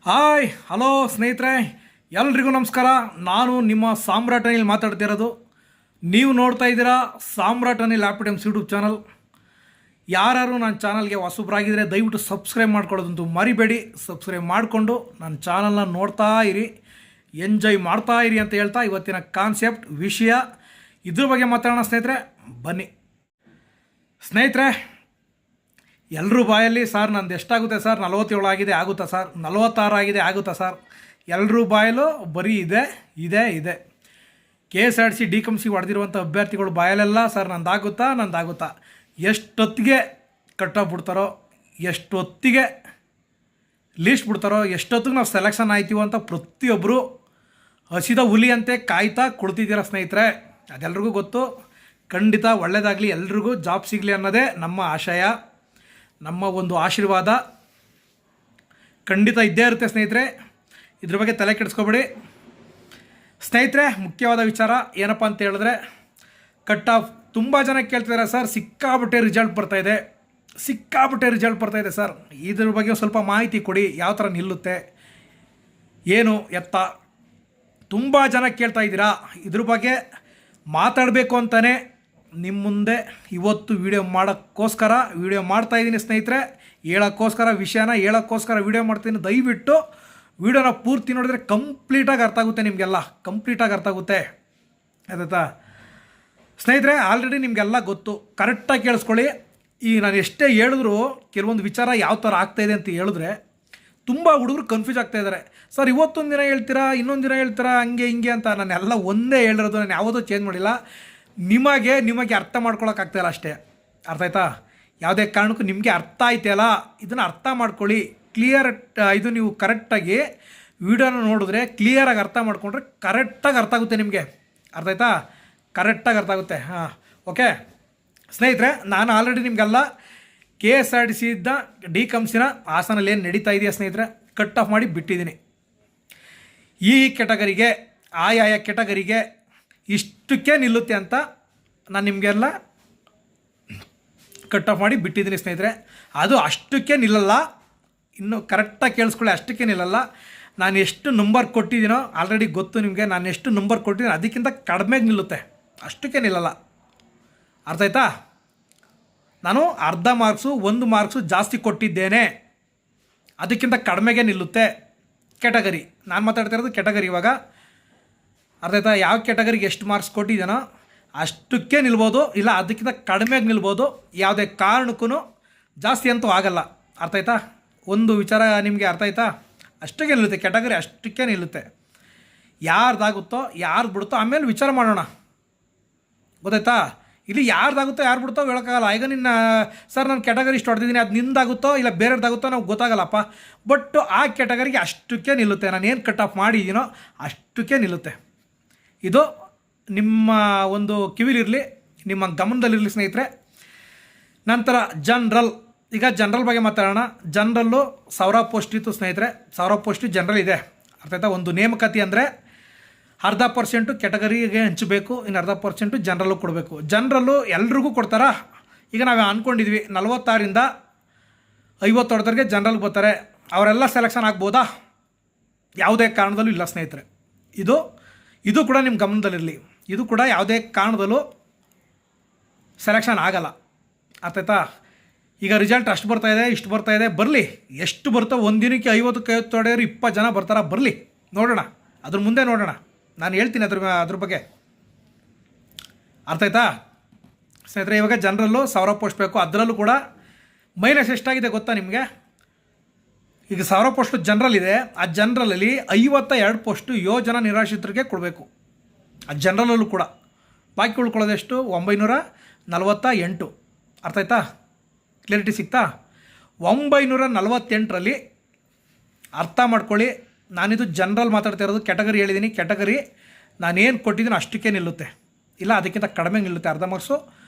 Hi hello ಸ್ನೇಹಿತರೆ, ಎಲ್ರಿಗೂ ನಮಸ್ಕಾರ. ನಾನು ನಿಮ್ಮ ಸಾಮ್ರಾಟ್ ಅನಿಲ್ ಮಾತಾಡ್ತಿರೋದು. ನೀವು ನೋಡ್ತಾ ಇದ್ದೀರಾ ಸಾಮ್ರಾಟ್ ಅನಿಲ್ ಲ್ಯಾಪ್ಟಾಪ್ಸ್ ಯೂಟ್ಯೂಬ್ ಚಾನಲ್. ಯಾರು ನನ್ನ ಚಾನಲ್ಗೆ ಹೊಸಬ್ರಾಗಿದ್ದರೆ ದಯವಿಟ್ಟು ಸಬ್ಸ್ಕ್ರೈಬ್ ಮಾಡ್ಕೊಳ್ಳೋದಂತೂ ಮರಿಬೇಡಿ. ಸಬ್ಸ್ಕ್ರೈಬ್ ಮಾಡಿಕೊಂಡು ನನ್ನ ಚಾನಲ್ನ ನೋಡ್ತಾ ಇರಿ, ಎಂಜಾಯ್ ಮಾಡ್ತಾ ಇರಿ ಅಂತ ಹೇಳ್ತಾ ಇವತ್ತಿನ ಕಾನ್ಸೆಪ್ಟ್ ವಿಷಯ ಇದ್ರ ಬಗ್ಗೆ ಮಾತಾಡೋಣ ಸ್ನೇಹಿತರೆ. ಬನ್ನಿ ಸ್ನೇಹಿತರೆ, ಎಲ್ಲರೂ ಬಾಯಲ್ಲಿ ಸರ್ ನಂದು ಎಷ್ಟಾಗುತ್ತೆ ಸರ್, 47 ಆಗಿದೆ ಆಗುತ್ತಾ ಸರ್, 46 ಆಗಿದೆ ಆಗುತ್ತಾ ಸರ್, ಎಲ್ಲರೂ ಬಾಯಲ್ಲೂ ಬರೀ ಇದೆ. KSRTC DCOMC ಹೊಡೆದಿರುವಂಥ ಅಭ್ಯರ್ಥಿಗಳು ಬಾಯಲ್ಲೆಲ್ಲ ಸರ್ ನಂದಾಗುತ್ತಾ ಎಷ್ಟೊತ್ತಿಗೆ ಕಟ್ಟಾಗಿ ಬಿಡ್ತಾರೋ, ಎಷ್ಟೊತ್ತಿಗೆ ಲೀಸ್ಟ್ ಬಿಡ್ತಾರೋ, ಎಷ್ಟೊತ್ತಿಗೆ ನಾವು ಸೆಲೆಕ್ಷನ್ ಆಯ್ತೀವೋ ಅಂತ ಪ್ರತಿಯೊಬ್ಬರು ಹಸಿದ ಹುಲಿಯಂತೆ ಕಾಯ್ತಾ ಕುಳಿತಿದ್ದೀರ ಸ್ನೇಹಿತರೆ. ಅದೆಲ್ರಿಗೂ ಗೊತ್ತು. ಖಂಡಿತ ಒಳ್ಳೆಯದಾಗಲಿ, ಎಲ್ರಿಗೂ ಜಾಬ್ ಸಿಗಲಿ ಅನ್ನೋದೇ ನಮ್ಮ ಆಶಯ, ನಮ್ಮ ಒಂದು ಆಶೀರ್ವಾದ ಖಂಡಿತ ಇದ್ದೇ ಇರುತ್ತೆ ಸ್ನೇಹಿತರೆ. ಇದ್ರ ಬಗ್ಗೆ ತಲೆ ಕೆಡಿಸ್ಕೊಬೇಡಿ ಸ್ನೇಹಿತರೆ. ಮುಖ್ಯವಾದ ವಿಚಾರ ಏನಪ್ಪ ಅಂತ ಹೇಳಿದ್ರೆ, ಕಟ್ ಆಫ್ ತುಂಬ ಜನ ಕೇಳ್ತಿದ್ದಾರೆ ಸರ್, ಸಿಕ್ಕಾಬಿಟ್ಟೆ ರಿಸಲ್ಟ್ ಬರ್ತಾಯಿದೆ ಸರ್, ಇದ್ರ ಬಗ್ಗೆ ಸ್ವಲ್ಪ ಮಾಹಿತಿ ಕೊಡಿ, ಯಾವ ಥರ ನಿಲ್ಲುತ್ತೆ ಏನು ಎತ್ತ. ತುಂಬ ಜನ ಕೇಳ್ತಾ ಇದ್ದೀರಾ, ಇದ್ರ ಬಗ್ಗೆ ಮಾತಾಡಬೇಕು ಅಂತಲೇ ನಿಮ್ಮ ಮುಂದೆ ಇವತ್ತು ವೀಡಿಯೋ ಮಾಡೋಕ್ಕೋಸ್ಕರ ವೀಡಿಯೋ ಮಾಡ್ತಾಯಿದ್ದೀನಿ ಸ್ನೇಹಿತರೆ. ವಿಷಯನ ಹೇಳೋಕ್ಕೋಸ್ಕರ ವೀಡಿಯೋ ಮಾಡ್ತೀನಿ. ದಯವಿಟ್ಟು ವೀಡಿಯೋನ ಪೂರ್ತಿ ನೋಡಿದ್ರೆ ಕಂಪ್ಲೀಟಾಗಿ ಅರ್ಥ ಆಗುತ್ತೆ, ನಿಮಗೆಲ್ಲ ಕಂಪ್ಲೀಟಾಗಿ ಅರ್ಥ ಆಗುತ್ತೆ ಆಯ್ತಾ ಸ್ನೇಹಿತರೆ. ಆಲ್ರೆಡಿ ನಿಮಗೆಲ್ಲ ಗೊತ್ತು, ಕರೆಕ್ಟಾಗಿ ಕೇಳಿಸ್ಕೊಳ್ಳಿ. ಈ ನಾನು ಎಷ್ಟೇ ಹೇಳಿದ್ರು ಕೆಲವೊಂದು ವಿಚಾರ ಯಾವ ಥರ ಆಗ್ತಾಯಿದೆ ಅಂತ ಹೇಳಿದ್ರೆ ತುಂಬ ಹುಡುಗರು ಕನ್ಫ್ಯೂಸ್ ಆಗ್ತಾಯಿದ್ದಾರೆ. ಸರ್ ಇವತ್ತೊಂದು ದಿನ ಹೇಳ್ತೀರಾ, ಇನ್ನೊಂದು ದಿನ ಹೇಳ್ತೀರಾ, ಹಂಗೆ ಹಿಂಗೆ ಅಂತ. ನಾನು ಎಲ್ಲ ಒಂದೇ ಹೇಳಿರೋದು, ನಾನು ಯಾವುದೂ ಚೇಂಜ್ ಮಾಡಿಲ್ಲ. ನಿಮಗೆ ಅರ್ಥ ಮಾಡ್ಕೊಳಕ್ಕಾಗ್ತಾಯಿಲ್ಲ ಅಷ್ಟೇ, ಅರ್ಥ ಆಯ್ತಾ. ಯಾವುದೇ ಕಾರಣಕ್ಕೂ ನಿಮಗೆ ಅರ್ಥ ಆಯ್ತಲ್ಲ, ಇದನ್ನು ಅರ್ಥ ಮಾಡ್ಕೊಳ್ಳಿ. ಕ್ಲಿಯರ್ ಇದು ನೀವು ಕರೆಕ್ಟಾಗಿ ವಿಡಿಯೋನ ನೋಡಿದ್ರೆ ಕ್ಲಿಯರಾಗಿ ಅರ್ಥ ಮಾಡ್ಕೊಂಡ್ರೆ ಕರೆಕ್ಟಾಗಿ ಅರ್ಥ ಆಗುತ್ತೆ ನಿಮಗೆ, ಅರ್ಥ ಆಯ್ತಾ, ಕರೆಕ್ಟಾಗಿ ಅರ್ಥ ಆಗುತ್ತೆ. ಹಾಂ, ಓಕೆ ಸ್ನೇಹಿತರೆ. ನಾನು ಆಲ್ರೆಡಿ ನಿಮಗೆಲ್ಲ KSRTC DCOMC ಹಾಸನಲ್ಲಿ ಏನು ನಡೀತಾ ಇದೆಯಾ ಸ್ನೇಹಿತರೆ, ಕಟ್ ಆಫ್ ಮಾಡಿ ಬಿಟ್ಟಿದ್ದೀನಿ. ಈ ಕೆಟಗರಿಗೆ ಆಯಾಯ ಕೆಟಗರಿಗೆ ಇಷ್ಟಕ್ಕೆ ನಿಲ್ಲುತ್ತೆ ಅಂತ ನಾನು ನಿಮಗೆಲ್ಲ ಕಟ್ ಆಫ್ ಮಾಡಿ ಬಿಟ್ಟಿದ್ದೀನಿ ಸ್ನೇಹಿತರೆ. ಅದು ಅಷ್ಟಕ್ಕೆ ನಿಲ್ಲಲ್ಲ, ಇನ್ನು ಕರೆಕ್ಟಾಗಿ ಕೇಳಿಸ್ಕೊಳ್ಳಿ, ಅಷ್ಟಕ್ಕೆ ನಿಲ್ಲಲ್ಲ. ನಾನು ಎಷ್ಟು ನಂಬರ್ ಕೊಟ್ಟಿದ್ದೀನೋ ಆಲ್ರೆಡಿ ಗೊತ್ತು ನಿಮಗೆ. ನಾನು ಎಷ್ಟು ನಂಬರ್ ಕೊಟ್ಟಿದ್ದೀನಿ ಅದಕ್ಕಿಂತ ಕಡಿಮೆಗೆ ನಿಲ್ಲುತ್ತೆ, ಅಷ್ಟಕ್ಕೆ ನಿಲ್ಲಲ್ಲ, ಅರ್ಥ ಆಯ್ತಾ. ನಾನು ಅರ್ಧ ಮಾರ್ಕ್ಸು 1 ಮಾರ್ಕ್ಸು ಜಾಸ್ತಿ ಕೊಟ್ಟಿದ್ದೇನೆ, ಅದಕ್ಕಿಂತ ಕಡಿಮೆಗೆ ನಿಲ್ಲುತ್ತೆ ಕೆಟಗರಿ. ನಾನು ಮಾತಾಡ್ತಿರೋದು ಕೆಟಗರಿ ಇವಾಗ, ಅರ್ಥ ಆಯ್ತಾ. ಯಾವ ಕೆಟಗರಿಗೆ ಎಷ್ಟು ಮಾರ್ಕ್ಸ್ ಕೊಟ್ಟಿದ್ದೇನೋ ಅಷ್ಟಕ್ಕೆ ನಿಲ್ಬೋದು, ಇಲ್ಲ ಅದಕ್ಕಿಂತ ಕಡಿಮೆಗೆ ನಿಲ್ಬೋದು. ಯಾವುದೇ ಕಾರಣಕ್ಕೂ ಜಾಸ್ತಿ ಅಂತೂ ಆಗಲ್ಲ, ಅರ್ಥ ಆಯ್ತಾ. ಒಂದು ವಿಚಾರ ನಿಮಗೆ ಅರ್ಥ ಆಯ್ತಾ, ಅಷ್ಟಕ್ಕೆ ನಿಲ್ಲುತ್ತೆ ಕೆಟಗರಿ, ಅಷ್ಟಕ್ಕೆ ನಿಲ್ಲುತ್ತೆ. ಯಾರ್ದಾಗುತ್ತೋ ಯಾರು ಬಿಡುತ್ತೋ ಆಮೇಲೆ ವಿಚಾರ ಮಾಡೋಣ, ಗೊತ್ತಾಯ್ತಾ. ಇಲ್ಲಿ ಯಾರ್ದಾಗುತ್ತೋ ಯಾರು ಬಿಡುತ್ತೋ ಹೇಳೋಕ್ಕಾಗಲ್ಲ. ಈಗ ನಿನ್ನ ಸರ್ ನಾನು ಕೆಟಗರಿ ಇಷ್ಟು ಹೊಡೆದಿದ್ದೀನಿ, ಅದು ನಿಂದಾಗುತ್ತೋ ಇಲ್ಲ ಬೇರೆಯವ್ರದ್ದಾಗುತ್ತೋ ನಾವು ಗೊತ್ತಾಗಲ್ಲಪ್ಪ. ಬಟ್ ಆ ಕೆಟಗರಿಗೆ ಅಷ್ಟಕ್ಕೆ ನಿಲ್ಲುತ್ತೆ, ನಾನು ಏನು ಕಟ್ ಆಫ್ ಮಾಡಿದ್ದೀನೋ ಅಷ್ಟಕ್ಕೆ ನಿಲ್ಲುತ್ತೆ. ಇದು ನಿಮ್ಮ ಒಂದು ಕಿವಿಲಿರಲಿ, ನಿಮ್ಮ ಗಮನದಲ್ಲಿರಲಿ ಸ್ನೇಹಿತರೆ. ನಂತರ ಈಗ ಜನರಲ್ ಬಗ್ಗೆ ಮಾತಾಡೋಣ. ಜನರಲ್ಲು 1000 ಪೋಸ್ಟ್ ಇತ್ತು ಸ್ನೇಹಿತರೆ, 1000 ಪೋಸ್ಟ್ ಜನರಲ್ ಇದೆ, ಅರ್ಥ ಆಯ್ತಾ. ಒಂದು ನೇಮಕಾತಿ ಅಂದರೆ 10% ಕೆಟಗರಿಗೆ ಹಂಚಬೇಕು, ಇನ್ನು 10% ಜನರಲ್ಲು ಕೊಡಬೇಕು. ಜನರಲ್ಲು ಎಲ್ರಿಗೂ ಕೊಡ್ತಾರಾ. ಈಗ ನಾವು ಅಂದ್ಕೊಂಡಿದ್ವಿ 46ರಿಂದ 50 ಜನರಲ್ಗೆ ಬರ್ತಾರೆ, ಅವರೆಲ್ಲ ಸೆಲೆಕ್ಷನ್ ಆಗ್ಬೋದಾ? ಯಾವುದೇ ಕಾರಣದಲ್ಲೂ ಇಲ್ಲ ಸ್ನೇಹಿತರೆ. ಇದು ಕೂಡ ನಿಮ್ಮ ಗಮನದಲ್ಲಿರಲಿ. ಇದು ಕೂಡ ಯಾವುದೇ ಕಾರಣದಲ್ಲೂ ಸೆಲೆಕ್ಷನ್ ಆಗಲ್ಲ, ಅರ್ಥ ಆಯ್ತಾ. ಈಗ ರಿಸಲ್ಟ್ ಅಷ್ಟು ಬರ್ತಾಯಿದೆ, ಇಷ್ಟು ಬರ್ತಾಯಿದೆ, ಬರಲಿ. ಎಷ್ಟು ಬರ್ತೋ ಒಂದಿನಕ್ಕೆ 50-50 ಹೊಡೆಯೋರು 20 ಜನ ಬರ್ತಾರ, ಬರಲಿ, ನೋಡೋಣ, ಅದ್ರ ಮುಂದೆ ನೋಡೋಣ. ನಾನು ಹೇಳ್ತೀನಿ ಅದ್ರ ಬಗ್ಗೆ, ಅರ್ಥ ಆಯ್ತಾ ಸ್ನೇಹಿತರೆ. ಇವಾಗ ಜನರಲ್ಲು 1000 ಪೋಸ್ಟ್ ಬೇಕು, ಅದರಲ್ಲೂ ಕೂಡ ಮೈನಸ್ ಎಷ್ಟಾಗಿದೆ ಗೊತ್ತಾ ನಿಮಗೆ. ಈಗ 1000 ಪೋಸ್ಟು ಜನರಲ್ ಇದೆ, ಆ ಜನರಲಲ್ಲಿ 52 ಪೋಸ್ಟು ಯೋಜನಾ ನಿರಾಶ್ರಿತರಿಗೆ ಕೊಡಬೇಕು, ಆ ಜನರಲ್ಲೂ ಕೂಡ. ಬಾಕಿ ಉಳ್ಕೊಳ್ಳೋದೆಷ್ಟು 948, ಅರ್ಥ ಆಯ್ತಾ, ಕ್ಲಿಯರಿಟಿ ಸಿಗ್ತಾ. 948ರಲ್ಲಿ ಅರ್ಥ ಮಾಡ್ಕೊಳ್ಳಿ. ನಾನಿದು ಜನರಲ್ ಮಾತಾಡ್ತಾ ಇರೋದು, ಕೆಟಗರಿ ಹೇಳಿದ್ದೀನಿ. ಕೆಟಗರಿ ನಾನೇನು ಕೊಟ್ಟಿದ್ದೀನಿ ಅಷ್ಟಕ್ಕೆ ನಿಲ್ಲುತ್ತೆ, ಇಲ್ಲ ಅದಕ್ಕಿಂತ ಕಡಿಮೆ ನಿಲ್ಲುತ್ತೆ. ಅರ್ಧ ಮಾರ್ಕ್ಸು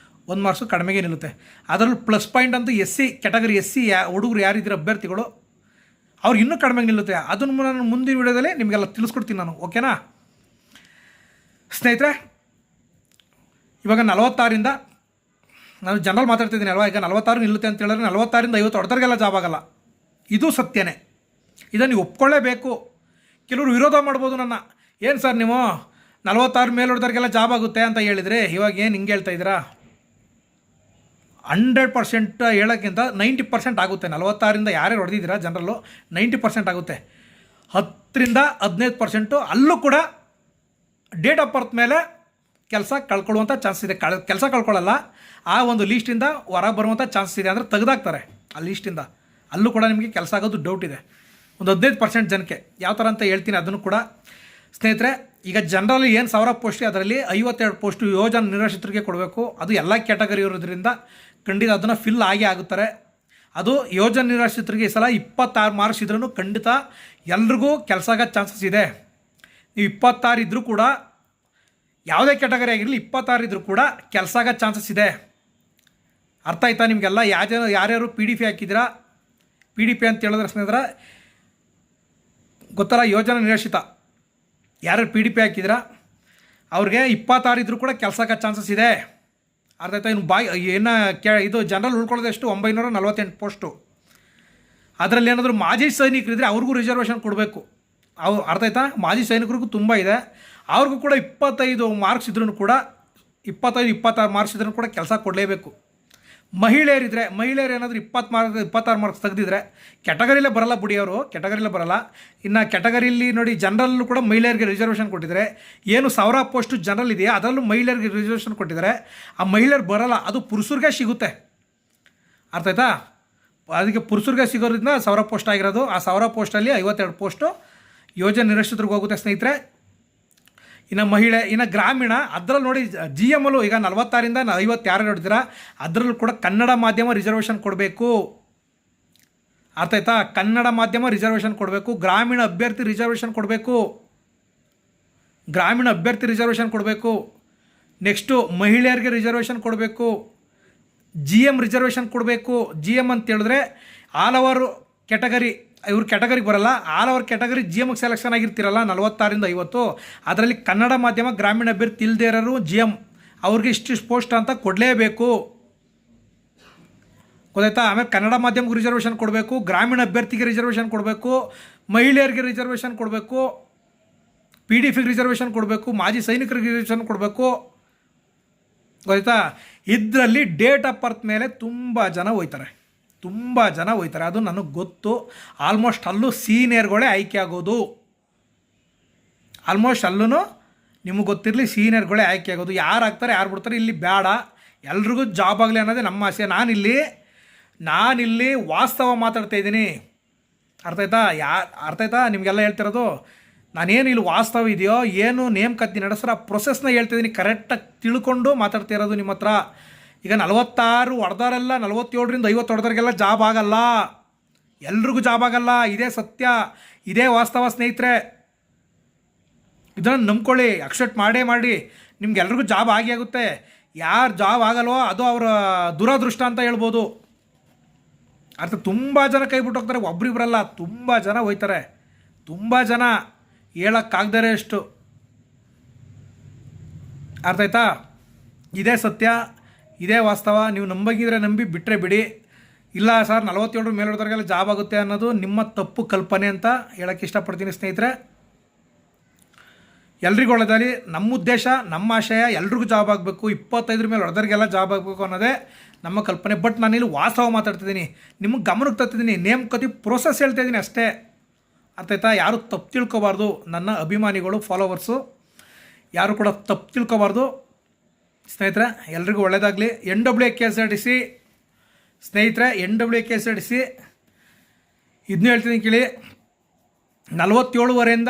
1 ಮಾರ್ಕ್ಸು ಕಡಿಮೆಗೆ ನಿಲ್ಲುತ್ತೆ. ಅದರಲ್ಲೂ ಪ್ಲಸ್ ಪಾಯಿಂಟ್ ಅಂತೂ ಕೆಟಗರಿ SC ಹುಡುಗರು ಯಾರಿದ್ದೀರ ಅಭ್ಯರ್ಥಿಗಳು ಅವ್ರಿಗೆ ಇನ್ನೂ ಕಡಿಮೆಗೆ ನಿಲ್ಲುತ್ತೆ. ಅದನ್ನು ನಾನು ಮುಂದಿನ ವಿಡಿಯೋದಲ್ಲಿ ನಿಮಗೆಲ್ಲ ತಿಳಿಸ್ಕೊಡ್ತೀನಿ ನಾನು, ಓಕೆನಾ ಸ್ನೇಹಿತರೆ. ಇವಾಗ 46ರಿಂದ ನಾನು ಜನರಲ್ ಮಾತಾಡ್ತಿದ್ದೀನಿ ಅಲ್ವಾ. ಈಗ 46 ನಿಲ್ಲುತ್ತೆ ಅಂತ ಹೇಳಿದ್ರೆ 46ರಿಂದ 50 ಹೊಡೆದವ್ರಿಗೆಲ್ಲ ಜಾಬ್ ಆಗಲ್ಲ, ಇದು ಸತ್ಯನೇ. ಇದನ್ನು ನೀವು ಒಪ್ಕೊಳ್ಳೇಬೇಕು. ಕೆಲವರು ವಿರೋಧ ಮಾಡ್ಬೋದು ನನ್ನ, ಏನು ಸರ್ ನೀವು 46 ಮೇಲೆ ಹೊಡೆದವ್ರಿಗೆಲ್ಲ ಜಾಬ್ ಆಗುತ್ತೆ ಅಂತ ಹೇಳಿದರೆ ಇವಾಗ ಏನು ಹಿಂಗೆ ಹೇಳ್ತಾ ಇದ್ದೀರಾ? 100% ಹೇಳೋಕ್ಕಿಂತ 90% ಆಗುತ್ತೆ. 46ರಿಂದ ಯಾರ್ಯಾರು ಹೊಡೆದಿದ್ದೀರಾ ಜನರಲ್ಲು 90% ಆಗುತ್ತೆ. 10-15% ಅಲ್ಲೂ ಕೂಡ ಡೇಟ್ ಆಫ್ ಬರ್ತ್ ಮೇಲೆ ಕೆಲಸ ಕಳ್ಕೊಳ್ಳುವಂಥ ಚಾನ್ಸ್ ಇದೆ. ಕೆಲಸ ಕಳ್ಕೊಳ್ಳಲ್ಲ, ಆ ಒಂದು ಲೀಸ್ಟಿಂದ ಹೊರಗೆ ಬರುವಂಥ ಚಾನ್ಸ್ ಇದೆ. ಅಂದರೆ ತೆಗೆದಾಕ್ತಾರೆ ಆ ಲೀಸ್ಟಿಂದ. ಅಲ್ಲೂ ಕೂಡ ನಿಮಗೆ ಕೆಲಸ ಆಗೋದು ಡೌಟ್ ಇದೆ. ಒಂದು 15% ಜನಕ್ಕೆ ಯಾವ ಥರ ಅಂತ ಹೇಳ್ತೀನಿ ಅದನ್ನು ಕೂಡ. ಸ್ನೇಹಿತರೆ, ಈಗ ಜನರಲ್ಲಿ ಏನು 1000 ಪೋಸ್ಟ್, ಅದರಲ್ಲಿ 52 ಪೋಸ್ಟು ಯೋಜನೆ ನಿರಾಶ್ರಿತರಿಗೆ ಕೊಡಬೇಕು. ಅದು ಎಲ್ಲ ಕ್ಯಾಟಗರಿ ಇರೋದ್ರಿಂದ ಖಂಡಿತ ಅದನ್ನು ಫಿಲ್ ಆಗೇ ಆಗುತ್ತಾರೆ. ಅದು ಯೋಜನೆ ನಿರಾಶ್ರಿತರಿಗೆ ಈ ಸಲ 26 ಮಾರ್ಕ್ಸ್ ಇದ್ರೂ ಖಂಡಿತ ಎಲ್ರಿಗೂ ಕೆಲಸ ಆಗೋ ಚಾನ್ಸಸ್ ಇದೆ. ನೀವು 26 ಇದ್ದರೂ ಕೂಡ, ಯಾವುದೇ ಕ್ಯಾಟಗರಿ ಆಗಿರಲಿ 26 ಇದ್ದರೂ ಕೂಡ ಕೆಲಸ ಆಗೋ ಚಾನ್ಸಸ್ ಇದೆ. ಅರ್ಥ ಆಯ್ತಾ ನಿಮಗೆಲ್ಲ? ಯಾರ್ಯಾರು PDP ಹಾಕಿದ್ದೀರಾ, PDP ಅಂತ ಹೇಳಿದ್ರೆ ಸ್ನೇಹಿತರೆ ಗೊತ್ತಲ್ಲ, ಯೋಜನೆ ನಿರಾಶ್ರಿತ ಯಾರ್ಯಾರು PDP ಹಾಕಿದ್ದೀರಾ ಅವ್ರಿಗೆ 26 ಇದ್ದರೂ ಕೂಡ ಕೆಲಸ ಆಗೋ ಚಾನ್ಸಸ್ ಇದೆ. ಅರ್ಥ ಆಯ್ತಾ? ಇನ್ನು ಇದು ಜನರಲ್ ಉಳ್ಕೊಳ್ಳೋದು ಎಷ್ಟು? 948 ಪೋಸ್ಟು. ಅದರಲ್ಲಿ ಏನಾದರೂ ಮಾಜಿ ಸೈನಿಕರಿದ್ದರೆ ಅವ್ರಿಗೂ ರಿಸರ್ವೇಷನ್ ಕೊಡಬೇಕು. ಅರ್ಥ ಆಯ್ತಾ? ಮಾಜಿ ಸೈನಿಕರಿಗೂ ತುಂಬ ಇದೆ. ಅವ್ರಿಗೂ ಕೂಡ 25 ಮಾರ್ಕ್ಸ್ ಇದ್ರೂ ಕೂಡ 25-26 ಮಾರ್ಕ್ಸ್ ಇದ್ರೂ ಕೂಡ ಕೆಲಸ ಕೊಡಲೇಬೇಕು. ಮಹಿಳೆಯರು ಏನಾದರೂ 26 ಮಾರ್ಕ್ಸ್ ತೆಗೆದಿದ್ರೆ ಕ್ಯಾಟಗರಿಲೇ ಬರಲ್ಲ ಬಿಡಿ, ಅವರು ಕ್ಯಾಟಗರಿಲೇ ಬರಲ್ಲ. ಇನ್ನು ಕ್ಯಾಟಗರಿಯಲ್ಲಿ ನೋಡಿ, ಜನರಲ್ಲೂ ಕೂಡ ಮಹಿಳೆಯರಿಗೆ ರಿಸರ್ವೇಷನ್ ಕೊಟ್ಟಿದ್ದಾರೆ. ಏನು 1000 ಪೋಸ್ಟು ಜನರಲ್ ಇದೆಯಾ ಅದರಲ್ಲೂ ಮಹಿಳೆಯರಿಗೆ ರಿಸರ್ವೇಷನ್ ಕೊಟ್ಟಿದ್ದಾರೆ. ಆ ಮಹಿಳೆಯರು ಬರಲ್ಲ, ಅದು ಪುರುಷರಿಗೆ ಸಿಗುತ್ತೆ. ಅರ್ಥ ಆಯ್ತಾ? ಅದಕ್ಕೆ ಪುರುಷರಿಗೆ ಸಿಗೋದ್ರಿಂದ 1000 ಪೋಸ್ಟ್ ಆಗಿರೋದು. ಆ 1000 ಪೋಸ್ಟಲ್ಲಿ 52 ಪೋಸ್ಟು ಯೋಜನೆ ನಿರಾಶ್ರಿತರಿಗೆ ಹೋಗುತ್ತೆ ಸ್ನೇಹಿತರೆ. ಇನ್ನು ಗ್ರಾಮೀಣ, ಅದರಲ್ಲಿ ನೋಡಿ GM ಅಲ್ಲೂ ಈಗ 46ರಿಂದ 56 ನೋಡಿದ್ದೀರಾ, ಅದರಲ್ಲೂ ಕೂಡ ಕನ್ನಡ ಮಾಧ್ಯಮ ರಿಸರ್ವೇಷನ್ ಕೊಡಬೇಕು. ಅರ್ಥ ಆಯ್ತಾ? ಕನ್ನಡ ಮಾಧ್ಯಮ ರಿಸರ್ವೇಷನ್ ಕೊಡಬೇಕು. ಗ್ರಾಮೀಣ ಅಭ್ಯರ್ಥಿ ರಿಸರ್ವೇಷನ್ ಕೊಡಬೇಕು. ನೆಕ್ಸ್ಟು ಮಹಿಳೆಯರಿಗೆ ರಿಸರ್ವೇಷನ್ ಕೊಡಬೇಕು. GM ರಿಸರ್ವೇಷನ್ ಕೊಡಬೇಕು. GM ಅಂತ ಹೇಳಿದ್ರೆ ಆಲ್ ಓವರ್ ಕ್ಯಾಟಗರಿ, ಇವ್ರ ಕ್ಯಾಟಗರಿಗೆ ಬರಲ್ಲ, ಆಲ್ ಓವರ್ ಕ್ಯಾಟಗರಿ GMಗೆ ಸೆಲೆಕ್ಷನ್ ಆಗಿರ್ತಿರಲ್ಲ 46ರಿಂದ 50, ಅದರಲ್ಲಿ ಕನ್ನಡ ಮಾಧ್ಯಮ ಗ್ರಾಮೀಣ ಅಭ್ಯರ್ಥಿ ಇಲ್ಲದೇ ಇರೋರು GM ಅವ್ರಿಗೆ ಇಷ್ಟಿಷ್ಟು ಪೋಸ್ಟ್ ಅಂತ ಕೊಡಲೇಬೇಕು. ಗೊತ್ತಾಯ್ತಾ? ಆಮೇಲೆ ಕನ್ನಡ ಮಾಧ್ಯಮಕ್ಕೆ ರಿಸರ್ವೇಷನ್ ಕೊಡಬೇಕು, ಗ್ರಾಮೀಣ ಅಭ್ಯರ್ಥಿಗೆ ರಿಸರ್ವೇಷನ್ ಕೊಡಬೇಕು, ಮಹಿಳೆಯರಿಗೆ ರಿಸರ್ವೇಷನ್ ಕೊಡಬೇಕು, PDPಗೆ ರಿಸರ್ವೇಷನ್ ಕೊಡಬೇಕು, ಮಾಜಿ ಸೈನಿಕರಿಗೆ ರಿಸರ್ವೇಷನ್ ಕೊಡಬೇಕು. ಗೊತ್ತಾಯ್ತಾ? ಇದರಲ್ಲಿ ಡೇಟ್ ಆಫ್ ಬರ್ತ್ ಮೇಲೆ ತುಂಬ ಜನ ಹೋಯ್ತಾರೆ. ಅದು ನನಗೆ ಗೊತ್ತು. ಆಲ್ಮೋಸ್ಟ್ ಅಲ್ಲೂ ಸೀನಿಯರ್ಗಳೇ ಆಯ್ಕೆ ಆಗೋದು. ನಿಮಗೆ ಗೊತ್ತಿರಲಿ, ಸೀನಿಯರ್ಗಳೇ ಆಯ್ಕೆ ಆಗೋದು. ಯಾರು ಆಗ್ತಾರೆ ಯಾರು ಬಿಡ್ತಾರೆ ಇಲ್ಲಿ ಬೇಡ, ಎಲ್ರಿಗೂ ಜಾಬ್ ಆಗಲಿ ಅನ್ನೋದೇ ನಮ್ಮ ಆಸೆ. ನಾನಿಲ್ಲಿ ವಾಸ್ತವ ಮಾತಾಡ್ತಾ ಇದ್ದೀನಿ. ಅರ್ಥ ಆಯ್ತಾ? ನಿಮಗೆಲ್ಲ ಹೇಳ್ತಿರೋದು ನಾನೇನು ಇಲ್ಲಿ ವಾಸ್ತವ ಇದೆಯೋ ಏನು ನೇಮಕಾತಿ ನಡೆಸ್ರೆ ಆ ಪ್ರೊಸೆಸ್ನ ಹೇಳ್ತಿದ್ದೀನಿ. ಕರೆಕ್ಟಾಗಿ ತಿಳ್ಕೊಂಡು ಮಾತಾಡ್ತಾ ಇರೋದು ನಿಮ್ಮ ಹತ್ರ. ಈಗ 46 ಹೊಡೆದಾರೆಲ್ಲ 47ರಿಂದ 50 ಹೊಡೆದವ್ರಿಗೆಲ್ಲ ಜಾಬ್ ಆಗಲ್ಲ, ಎಲ್ರಿಗೂ ಜಾಬ್ ಆಗಲ್ಲ. ಇದೇ ಸತ್ಯ, ಇದೇ ವಾಸ್ತವ ಸ್ನೇಹಿತರೆ. ಇದನ್ನು ನಂಬ್ಕೊಳ್ಳಿ, ಅಕ್ಸೆಪ್ಟ್ ಮಾಡಿ ನಿಮ್ಗೆಲ್ರಿಗೂ ಜಾಬ್ ಆಗುತ್ತೆ. ಯಾರು ಜಾಬ್ ಆಗಲ್ವೋ ಅದು ಅವರ ದುರದೃಷ್ಟ ಅಂತ ಹೇಳ್ಬೋದು. ಅರ್ಥ? ತುಂಬ ಜನ ಕೈ ಬಿಟ್ಟು ಹೋಗ್ತಾರೆ, ಒಬ್ರಿಬ್ರಲ್ಲ, ತುಂಬ ಜನ ಹೋಯ್ತಾರೆ. ತುಂಬ ಜನ ಹೇಳೋಕ್ಕಾಗ್ದರೆ ಎಷ್ಟು. ಅರ್ಥ ಆಯ್ತಾ? ಇದೇ ಸತ್ಯ, ಇದೇ ವಾಸ್ತವ. ನೀವು ನಂಬಂಗಿದ್ರೆ ನಂಬಿ, ಬಿಟ್ಟರೆ ಬಿಡಿ. ಇಲ್ಲ ಸರ್ 47 ಮೇಲೆ ಹೊಡೆದವ್ರಿಗೆಲ್ಲ ಜಾಬ್ ಆಗುತ್ತೆ ಅನ್ನೋದು ನಿಮ್ಮ ತಪ್ಪು ಕಲ್ಪನೆ ಅಂತ ಹೇಳೋಕ್ಕೆ ಇಷ್ಟಪಡ್ತೀನಿ ಸ್ನೇಹಿತರೆ. ಎಲ್ರಿಗೂ ಒಳ್ಳೆದಾಗಲಿ. ನಮ್ಮ ಉದ್ದೇಶ, ನಮ್ಮ ಆಶಯ ಎಲ್ರಿಗೂ ಜಾಬ್ ಆಗಬೇಕು. 25 ಮೇಲೆ ಹೊಡೆದವ್ರಿಗೆಲ್ಲ ಜಾಬ್ ಆಗಬೇಕು ಅನ್ನೋದೇ ನಮ್ಮ ಕಲ್ಪನೆ. ಬಟ್ ನಾನಿಲ್ಲಿ ವಾಸ್ತವ ಮಾತಾಡ್ತಿದ್ದೀನಿ, ನಿಮಗೆ ಗಮನಕ್ಕೆ ತರ್ತಿದ್ದೀನಿ, ನೇಮಕಾತಿ ಪ್ರೋಸೆಸ್ ಹೇಳ್ತಾ ಇದ್ದೀನಿ ಅಷ್ಟೇ. ಅರ್ಥ ಆಯ್ತಾ? ಯಾರು ತಪ್ಪು ತಿಳ್ಕೊಬಾರ್ದು, ನನ್ನ ಅಭಿಮಾನಿಗಳು, ಫಾಲೋವರ್ಸು ಯಾರು ಕೂಡ ತಪ್ಪು ತಿಳ್ಕೊಬಾರ್ದು ಸ್ನೇಹಿತರೆ. ಎಲ್ರಿಗೂ ಒಳ್ಳೆಯದಾಗಲಿ. NWKSRTC ಸ್ನೇಹಿತರೆ, NWKSRTC ಇದನ್ನೂ ಹೇಳ್ತೀನಿ ಕೇಳಿ. 47ವರೆಯಿಂದ